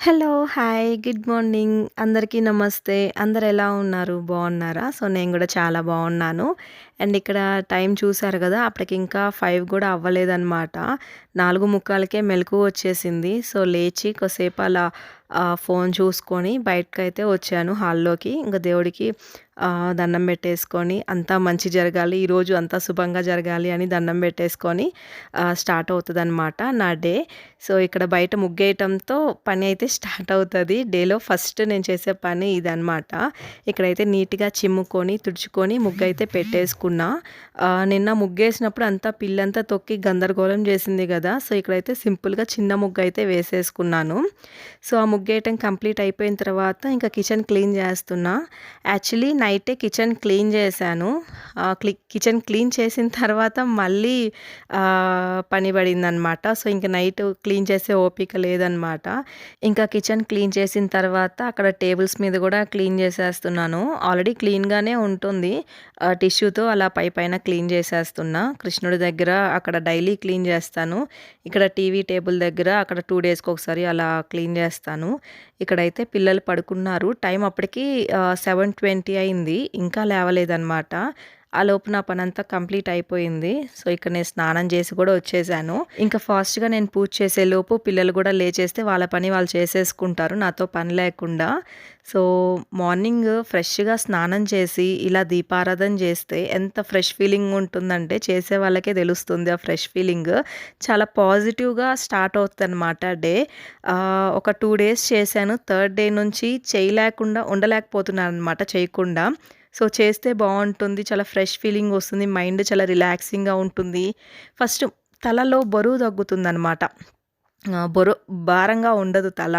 Hello! Hi! Good morning. అందరికీ నమస్తే. అందరూ ఎలా ఉన్నారు? బాగున్నారా? సో, నేను గూడా చాలా బాగున్నాను. అండ్ ఇక్కడ టైం చూసారు గదా! అప్పటికింకా 5 గూడా అవ్వలేదనమాట. 4:45కే మెలుకువ వచ్చేసింది. సో, లేచి కొద్దిసేపు అలా ఫోన్ చూసుకొని బయటకైతే వచ్చాను హాల్లోకి. ఇంక దేవుడికి దండం పెట్టేసుకొని అంతా మంచి జరగాలి, ఈరోజు అంతా శుభంగా జరగాలి అని దండం పెట్టేసుకొని స్టార్ట్ అవుతదనమాట నా డే. సో, ఇక్కడ బయట ముగ్గేయటంతో పని అయితే స్టార్ట్ అవుతది. డేలో ఫస్ట్ నేను చేసే పని ఇదనమాట. ఇక్కడైతే నీట్‌గా చిమ్ముకొని, తుడుచుకొని ముగ్గయితే పెట్టేసుకున్నా. నిన్న ముగ్గేసినప్పుడు అంతా పిల్లంతా తొక్కి గందరగోళం చేసింది గదా! సో, ఇక్కడైతే సింపుల్‌గా చిన్న ముగ్గయితే వేసేసుకున్నాను. సో, ఆ ముగ్గేయటం కంప్లీట్ అయిపోయిన తర్వాత ఇంకా కిచెన్ క్లీన్ చేస్తున్నా. యాక్చువల్లీ నైటే కిచెన్ క్లీన్ చేశాను. కిచెన్ క్లీన్ చేసిన తర్వాత మళ్ళీ పని పడిందనమాట. సో, ఇంక నైట్ క్లీన్ చేసే ఓపిక లేదనమాట. ఇంకా కిచెన్ క్లీన్ చేసిన తర్వాత అక్కడ టేబుల్స్ మీద గూడా క్లీన్ చేసేస్తున్నాను. ఆల్రెడీ క్లీన్‌గానే ఉంటుంది. టిష్యూతో అలా పైపైన క్లీన్ చేసేస్తున్నా. కృష్ణుడి దగ్గర అక్కడ డైలీ క్లీన్ చేస్తాను. ఇక్కడ టీవీ టేబుల్ దగ్గర అక్కడ 2 డేస్‌కి ఒకసారి అలా క్లీన్ చేస్తాను. ఇక్కడైతే పిల్లలు పడుకున్నారు. టైం అప్పటికి 7:20 అయింది. ఇంకా లేవలేదనమాట. ఆలోపు నా పనంతా కంప్లీట్ అయిపోయింది. సో, ఇక్కడ నేను స్నానం చేసి కూడా వచ్చేసాను. ఇంకా ఫాస్ట్‌గా నేను పూజ చేసేలోపు పిల్లలు కూడా లేచేస్తే వాళ్ళ పని వాళ్ళు చేసేసుకుంటారు నాతో పని లేకుండా. సో, మార్నింగ్ ఫ్రెష్‌గా స్నానం చేసి ఇలా దీపారాధన చేస్తే ఎంత ఫ్రెష్ ఫీలింగ్ ఉంటుందంటే చేసే వాళ్ళకే తెలుస్తుంది ఆ ఫ్రెష్ ఫీలింగ్. చాలా పాజిటివ్‌గా స్టార్ట్ అవుతదనమాట డే. ఒక 2 డేస్ చేశాను. థర్డ్ డే నుంచి చేయలేకుండా ఉండలేకపోతున్నాననమాట చేయకుండా. సో, చేస్తే బావుంటుంది. చాలా ఫ్రెష్ ఫీలింగ్ వస్తుంది. మైండ్ చాలా రిలాక్సింగ్‌గా ఉంటుంది. ఫస్ట్ తలలో బరువు తగ్గుతుందనమాట. భారంగా ఉండదు తల.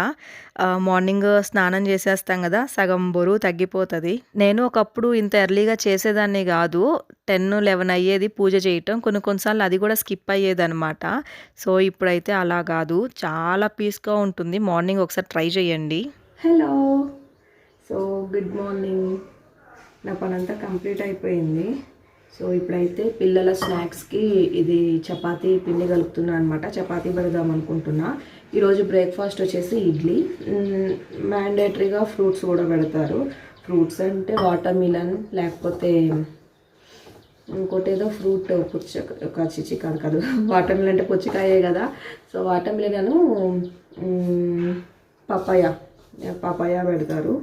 మార్నింగ్ స్నానం చేసేస్తాం గదా! సగం బరువు తగ్గిపోతది. నేను ఒకప్పుడు ఇంత ఎర్లీగా చేసేదాన్ని గాదు. 10, 11 అయ్యేది పూజ చేయటం. కొన్ని కొన్ని సార్లు అది గూడా స్కిప్ అయ్యేదనమాట. సో, ఇప్పుడైతే అలా గాదు. చాలా పీస్‌గా ఉంటుంది. మార్నింగ్ ఒకసారి ట్రై చేయండి. హలో! So, good morning. నా పనంతా కంప్లీట్ అయిపోయింది. సో, ఇప్పుడైతే పిల్లల స్నాక్స్‌కి ఇది చపాతీ పిండి కలుపుతున్నా అనమాట. చపాతీ పెడదాం అనుకుంటున్నా. ఈరోజు బ్రేక్‌ఫాస్ట్ వచ్చేసి ఇడ్లీ. మ్యాండేటరీగా ఫ్రూట్స్ కూడా పెడతారు. ఫ్రూట్స్ అంటే వాటర్ మిలన్ లేకపోతే ఇంకోటేదో ఫ్రూట్ కాదు. వాటర్ మిలన్ అంటే పుచ్చకాయే కదా! సో, వాటర్ మిలన్ పపాయ పెడతారు.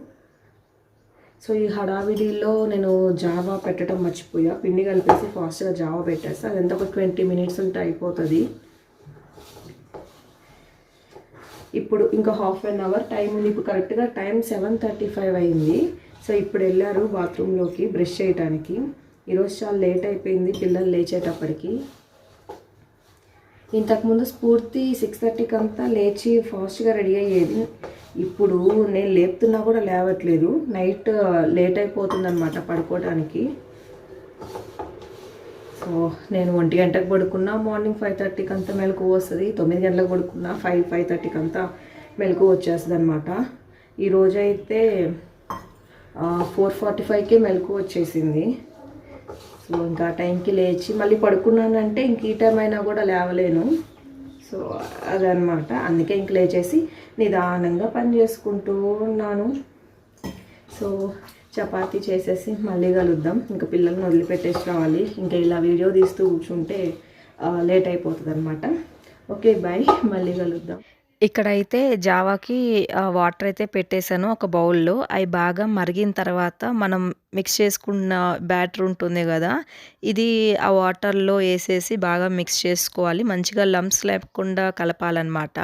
సో, ఈ హడావిడిలో నేను జావా పెట్టడం మర్చిపోయా. పిండి కలిపేసి ఫాస్ట్‌గా జావా పెట్టేస్తా. అదంతా ఒక 20 మినిట్స్ ఉంటే అయిపోతుంది. ఇప్పుడు ఇంకా హాఫ్ అన్ అవర్ టైం ఉంది. ఇప్పుడు కరెక్ట్గా టైం 7:35 అయింది. సో, ఇప్పుడు వెళ్ళారు బాత్రూంలోకి బ్రష్ చేయడానికి. ఈరోజు చాలా లేట్ అయిపోయింది పిల్లలు లేచేటప్పటికి. ఇంతకుముందు స్ఫూర్తి 6:30కి అంతా లేచి ఫాస్ట్‌గా రెడీ అయ్యేది. ఇప్పుడు నేను లేపుతున్నా కూడా లేవట్లేదు. నైట్ లేట్ అయిపోతుందన్నమాట పడుకోవడానికి. సో, నేను 1 గంటకు పడుకున్నా మార్నింగ్ 5:30కి అంతా మెలకువ వస్తుంది. 9 గంటలకు పడుకున్నా 5:30కి అంతా మెలకువ వచ్చేస్తుంది అనమాట. ఈరోజైతే 4:45కే మెలకువ వచ్చేసింది. సో, ఇంకా టైంకి లేచి మళ్ళీ పడుకున్నానంటే ఇంక ఈ టైం అయినా కూడా లేవలేను. సో, అదనమాట. అందుకే ఇంక లేచేసి నిదానంగా పని చేసుకుంటూ ఉన్నాను. సో, చపాతీ చేసేసి మళ్ళీ కలుద్దాం. ఇంకా పిల్లల్ని వదిలిపెట్టేసి రావాలి. ఇంకా ఇలా వీడియో తీస్తూ కూర్చుంటే లేట్ అయిపోతుంది అనమాట. Okay, bye. మళ్ళీ కలుద్దాం. ఇక్కడైతే జావాకి వాటర్ అయితే పెట్టేసాను ఒక బౌల్‌లో. అవి బాగా మరిగిన తర్వాత మనం మిక్స్ చేసుకున్న బ్యాటర్ ఉంటుంది గదా! ఇది ఆ వాటర్‌లో ఏసేసి బాగా మిక్స్ చేసుకోవాలి. మంచిగా లంప్స్ లేకుండా కలపాలనమాట.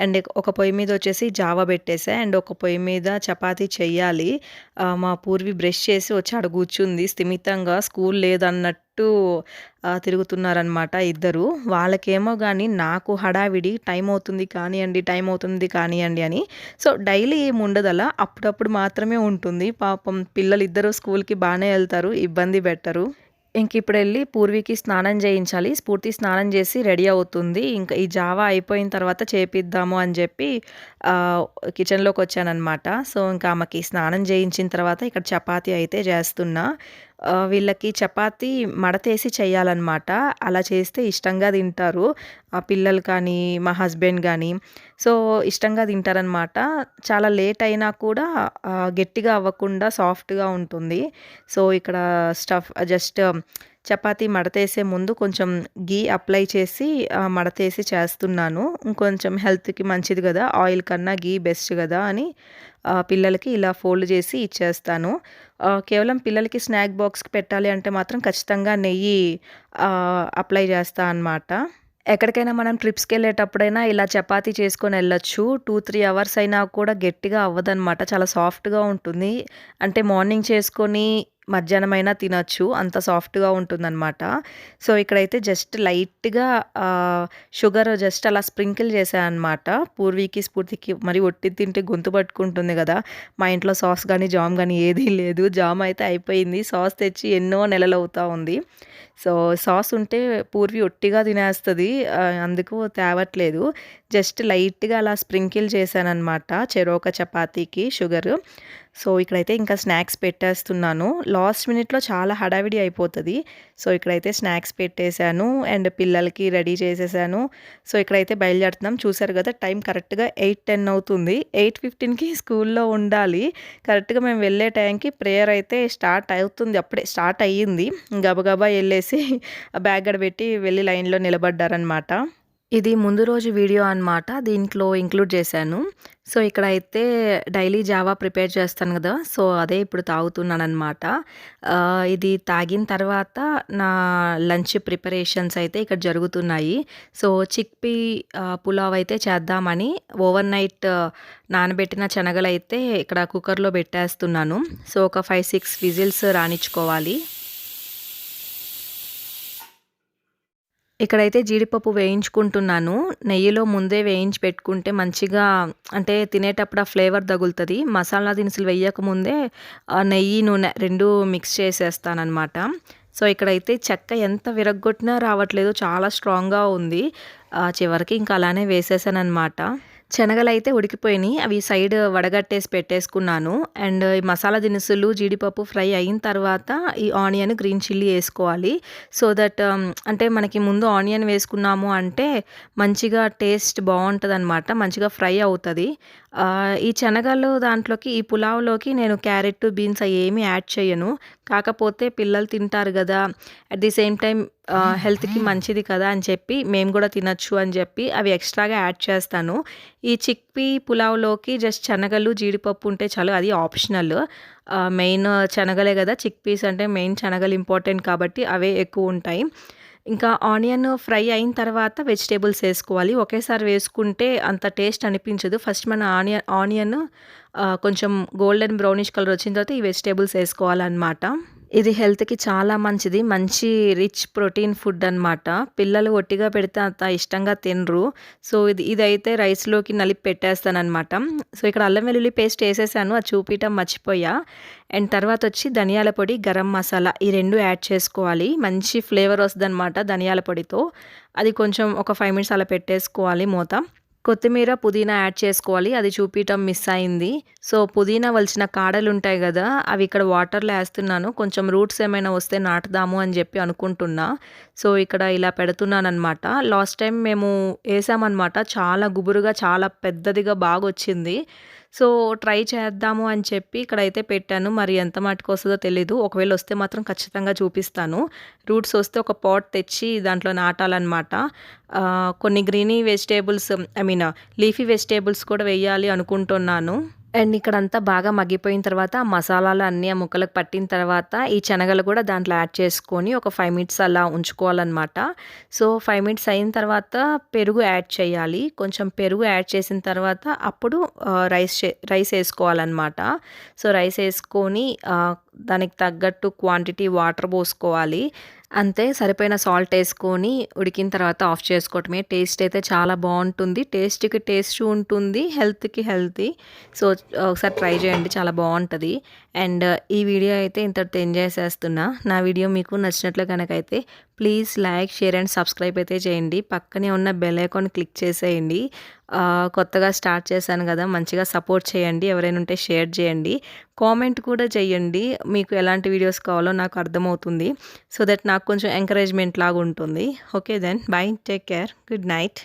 అండ్ ఒక పొయ్యి మీద వచ్చేసి జావా పెట్టేసా. అండ్ ఒక పొయ్యి మీద చపాతీ చెయ్యాలి. మా పూర్వి బ్రష్ చేసి వచ్చి ఆడ కూర్చుంది స్థిమితంగా. స్కూల్ లేదన్నట్టు తిరుగుతున్నారనమాట ఇద్దరు. వాళ్ళకేమో గాని నాకు హడావిడి టైం అవుతుంది కానియండి అని. సో, డైలీ ఏమి ఉండదలా. అప్పుడప్పుడు మాత్రమే ఉంటుంది. పాపం పిల్లలిద్దరూ స్కూల్‌కి బానే ఎళ్తారు. ఇబ్బంది పెట్టరు. ఇంకిప్పుడెళ్ళి పూర్వికి స్నానం చేయించాలి. స్ఫూర్తి స్నానం చేసి రెడీ అవుతుంది. ఇంకా ఈ జావా అయిపోయిన తర్వాత చేపిద్దాము అని చెప్పి ఆహ్, కిచెన్‌లోకొచ్చాననమాట. సో, ఇంకా ఆమెకి స్నానం చేయించిన తర్వాత ఇక్కడ చపాతీ అయితే చేస్తున్నా. వీళ్ళకి చపాతీ మడతేసి చేయాలనమాట. అలా చేస్తే ఇష్టంగా తింటారు. పిల్లలు కానీ, మా హస్బెండ్ గానీ. సో, ఇష్టంగా తింటారనమాట. చాలా లేట్ అయినా కూడా గట్టిగా అవ్వకుండా సాఫ్ట్‌గా ఉంటుంది. సో, ఇక్కడ జస్ట్ చపాతీ మడతేసే ముందు కొంచెం ఘీ అప్లై చేసి మడతేసి చేస్తున్నాను. ఇంకొంచెం హెల్త్‌కి మంచిది గదా! ఆయిల్ కన్నా ఘీ బెస్ట్ గదా! అని పిల్లలకి ఇలా ఫోల్డ్ చేసి ఇచ్చేస్తాను. కేవలం పిల్లలకి స్నాక్ బాక్స్‌కి పెట్టాలి అంటే మాత్రం ఖచ్చితంగా నెయ్యి అప్లై చేస్తా అనమాట. ఎక్కడికైనా మనం ట్రిప్స్‌కెళ్ళేటప్పుడైనా ఇలా చపాతీ చేసుకొనెళ్ళొచ్చు. 2, 3 అవర్స్ అయినా కూడా గట్టిగా అవ్వదనమాట. చాలా సాఫ్ట్‌గా ఉంటుంది. అంటే మార్నింగ్ చేసుకొని మధ్యాహ్నమైనా తినొచ్చు. అంత సాఫ్ట్‌గా ఉంటుందనమాట. సో, ఇక్కడైతే జస్ట్ లైట్‌గా షుగర్ జస్ట్ అలా స్ప్రింకిల్ చేశా అనమాట. పూర్వీకి, స్ఫూర్తికి మరి ఒట్టిది తింటే గొంతు పట్టుకుంటుంది గదా! మా ఇంట్లో సాస్ గానీ, జామ్ గానీ ఏదీ లేదు. జామ్ అయితే అయిపోయింది. సాస్ తెచ్చి ఎన్నో నెలలవుతా ఉంది. సో, సాస్ ఉంటే పూర్వి ఒట్టిగా తినేస్తది. అందుకు తేవట్లేదు. జస్ట్ లైట్‌గా అలా స్ప్రింకిల్ చేశాననమాట చెరొక చపాతీకి షుగరు. సో, ఇక్కడైతే ఇంకా స్నాక్స్ పెట్టేస్తున్నాను. లాస్ట్ మినిట్‌లో చాలా హడావిడి అయిపోతది. సో, ఇక్కడైతే స్నాక్స్ పెట్టేశాను అండ్ పిల్లలకి రెడీ చేసేసాను. సో, ఇక్కడైతే బయలుదేరుతున్నాం. చూసారు గదా! టైం కరెక్ట్‌గా 8:10 అవుతుంది. 8:15కి స్కూల్‌లో ఉండాలి. కరెక్ట్‌గా మేము వెళ్ళే టైంకి ప్రేయర్ అయితే స్టార్ట్ అవుతుంది. అప్పుడే స్టార్ట్ అయ్యింది. గబగబా ఎళ్ళేసి బ్యాగ్ ఆడ పెట్టి వెళ్ళి లైన్‌లో నిలబడ్డారనమాట. ఇది ముందు రోజు వీడియో అనమాట. దీంట్లో ఇంక్లూడ్ చేశాను. సో, ఇక్కడైతే డైలీ జావా ప్రిపేర్ చేస్తాను గదా! సో, అదే ఇప్పుడు తాగుతున్నాననమాట. ఇది తాగిన తర్వాత నా లంచ్ ప్రిపరేషన్స్ అయితే ఇక్కడ జరుగుతున్నాయి. సో, చిక్‌పీ పులావ్ అయితే చేద్దామని ఓవర్ నైట్ నానబెట్టిన శనగలైతే ఇక్కడ కుక్కర్‌లో పెట్టేస్తున్నాను. సో, ఒక 5, 6 విజిల్స్ రానిచ్చుకోవాలి. ఇక్కడైతే జీడిపప్పు వేయించుకుంటున్నాను. నెయ్యిలో ముందే వేయించి పెట్టుకుంటే మంచిగా అంటే తినేటప్పుడు ఆ ఫ్లేవర్ తగులుతది. మసాలా దినుసులు వేయకముందే నెయ్యి, నూనె 2 మిక్స్ చేసేస్తాననమాట. సో, ఇక్కడైతే చెక్క ఎంత విరగ్గొట్టినా రావట్లేదు. చాలా స్ట్రాంగ్‌గా ఉంది. చివరికి ఇంక అలానే వేసేసాననమాట. శనగలైతే ఉడికిపోయినియి. అవి సైడ్ వడగట్టేసి పెట్టేసుకున్నాను. అండ్ ఈ మసాలా దినుసులు, జీడిపప్పు ఫ్రై అయిన తర్వాత ఈ ఆనియన్, గ్రీన్ చిల్లీ ఏసుకోవాలి. సో దట్ అంటే మనకి ముందు ఆనియన్ వేసుకున్నాము అంటే మంచిగా టేస్ట్ బావుంటదనమాట. మంచిగా ఫ్రై అవుతది. ఈ శనగలు దాంట్లోకి ఈ పులావ్‌లోకి నేను క్యారెట్, బీన్స్ అయేమి యాడ్ చేయను. కాకపోతే పిల్లలు తింటారు గదా! అట్ ది సేమ్ టైమ్ హెల్త్‌కి మంచిది కదా! అని చెప్పి మేము గూడా తినొచ్చు అని జెప్పి అవి ఎక్స్‌ట్రాగా యాడ్ చేస్తాను. ఈ చిక్‌పీ పులావ్‌లోకి జస్ట్ శనగలు, జీడిపప్పు ఉంటే చాలు. అది ఆప్షనల్. మెయిన్ శనగలే గదా! చిక్‌పీస్ అంటే మెయిన్ శనగలు ఇంపార్టెంట్ కాబట్టి అవే ఎక్కువుంటాయి. ఇంకా ఆనియన్ ఫ్రై అయిన తర్వాత వెజిటబుల్స్ ఏసుకోవాలి. ఒకేసారి వేసుకుంటే అంత టేస్ట్ అనిపించదు. ఫస్ట్ మన ఆనియన్ కొంచెం గోల్డెన్ బ్రౌనిష్ కలర్ వచ్చిన తర్వాత ఈ వెజిటబుల్స్ ఏసుకోవాలనమాట. ఇది హెల్త్‌కి చాలా మంచిది. మంచి రిచ్ ప్రోటీన్ ఫుడ్ అనమాట. పిల్లలు ఒట్టిగా పెడితే అంత ఇష్టంగా తినరు. సో, ఇదైతే రైస్‌లోకి నలిపి పెట్టేస్తాననమాట. సో, ఇక్కడ అల్లం వెల్లుల్లి పేస్ట్ ఏసేసాను. అది చూపియటం మర్చిపోయా. అండ్ తర్వాతొచ్చి ధనియాల పొడి, గరం మసాలా ఈ 2 యాడ్ చేసుకోవాలి. మంచి ఫ్లేవర్ వస్తదనమాట ధనియాల పొడితో. అది కొంచెం ఒక 5 మినిట్స్ అలా పెట్టేసుకోవాలి మూత. కొత్తిమీర, పుదీనా యాడ్ చేసుకోవాలి. అది చూపియటం మిస్ అయింది. సో, పుదీనా వలిచిన కాడలుంటాయి గదా! అవి ఇక్కడ వాటర్‌లో ఏస్తున్నాను. కొంచెం రూట్స్ ఏమైనా వస్తే నాటుదాము అని జెప్పి అనుకుంటున్నా. సో, ఇక్కడ ఇలా పెడుతున్నాననమాట. లాస్ట్ టైం మేము ఏసామనమాట. చాలా గుబురుగా, చాలా పెద్దదిగా బాగొచ్చింది. సో, ట్రై చేద్దాము అని చెప్పి ఇక్కడైతే పెట్టాను. మరి ఎంత మటుకొస్తదో తెలీదు. ఒకవేళ వస్తే మాత్రం ఖచ్చితంగా చూపిస్తాను. రూట్స్ వస్తే ఒక పాట్ తెచ్చి దాంట్లో నాటాలనమాట. కొన్ని greeny vegetables I mean leafy vegetables కూడా వెయ్యాలి అనుకుంటున్నాను. అండ్ ఇక్కడంతా బాగా మగ్గిపోయిన తర్వాత ఆ మసాలాలు అన్నీ ఆ ముక్కలకు పట్టిన తర్వాత ఈ శనగలు కూడా దాంట్లో యాడ్ చేసుకొని ఒక 5 మినిట్స్ అలా ఉంచుకోవాలనమాట. సో, 5 మినిట్స్ అయిన తర్వాత పెరుగు యాడ్ చేయాలి. కొంచెం పెరుగు యాడ్ చేసిన తర్వాత అప్పుడు రైస్ ఏసుకోవాలనమాట. సో, రైస్ ఏసుకొని దానికి తగ్గట్టు క్వాంటిటీ వాటర్ పోసుకోవాలి. అంతే సరిపోయిన సాల్ట్ ఏసుకొని ఉడికిన తర్వాత ఆఫ్ చేసుకోవటమే. టేస్ట్ అయితే చాలా బావుంటుంది. టేస్ట్‌కి టేస్ట్ ఉంటుంది. హెల్త్‌కి హెల్తీ. సో, ఒకసారి ట్రై చేయండి. చాలా బావుంటది. అండ్ ఈ వీడియో అయితే ఇంతటితో ఎండ్ చేసేస్తున్నా. నా వీడియో మీకు నచ్చినట్లు గనకైతే please like, share and subscribe అయితే చేయండి. పక్కనే ఉన్న బెల్ ఐకాన్ క్లిక్ చేసేయండి. కొత్తగా స్టార్ట్ చేశాను గదా! మంచిగా సపోర్ట్ చేయండి. ఎవరైనా ఉంటే షేర్ చేయండి. కామెంట్ కూడా చేయండి. మీకు ఎలాంటి వీడియోస్ కావాలో నాకు అర్థమవుతుంది. సో దట్ నాకు కొంచెం ఎంకరేజ్‌మెంట్ లాగా ఉంటుంది. Okay then bye. Take care. Good night.